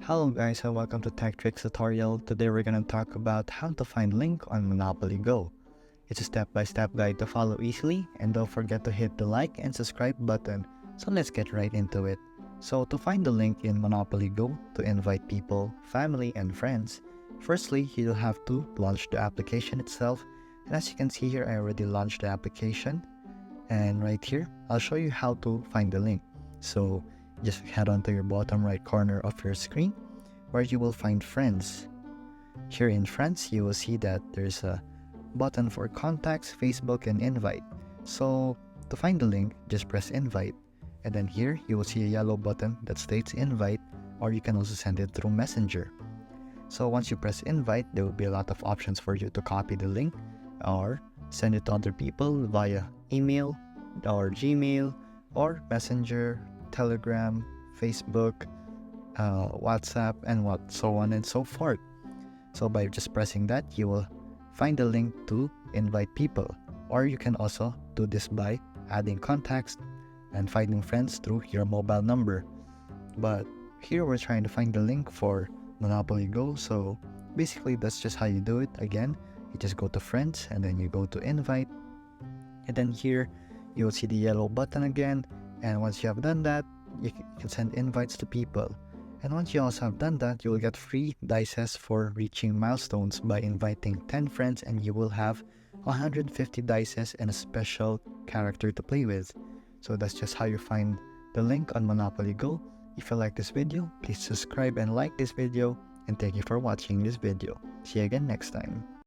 Hello guys and welcome to Tech Tricks tutorial. Today we're gonna talk about how to find link on Monopoly Go. It's a step-by-step guide to follow easily, and don't forget to hit the like and subscribe button. So let's get right into it. So to find the link in Monopoly Go to invite people, family and friends, firstly you'll have to launch the application itself. And as you can see here, I already launched the application. And right here, I'll show you how to find the link. So just head on to your bottom right corner of your screen where you will find friends. Here in friends, you will see that there's a button for contacts, Facebook and invite. So to find the link, just press invite. And then here you will see a yellow button that states invite, or you can also send it through Messenger. So once you press invite, there will be a lot of options for you to copy the link or send it to other people via email or Gmail or Messenger, Telegram, Facebook, WhatsApp, and so on and so forth. So by just pressing that, you will find the link to invite people, or you can also do this by adding contacts and finding friends through your mobile number. But here we're trying to find the link for Monopoly Go, so basically that's just how you do it. Again, you just go to friends and then you go to invite, and then here you will see the yellow button again. And once you have done that, you can send invites to people. And once you also have done that, you will get free dices for reaching milestones by inviting 10 friends, and you will have 150 dices and a special character to play with. So that's just how you find the link on Monopoly Go. If you like this video, please subscribe and like this video, and thank you for watching this video. See you again next time.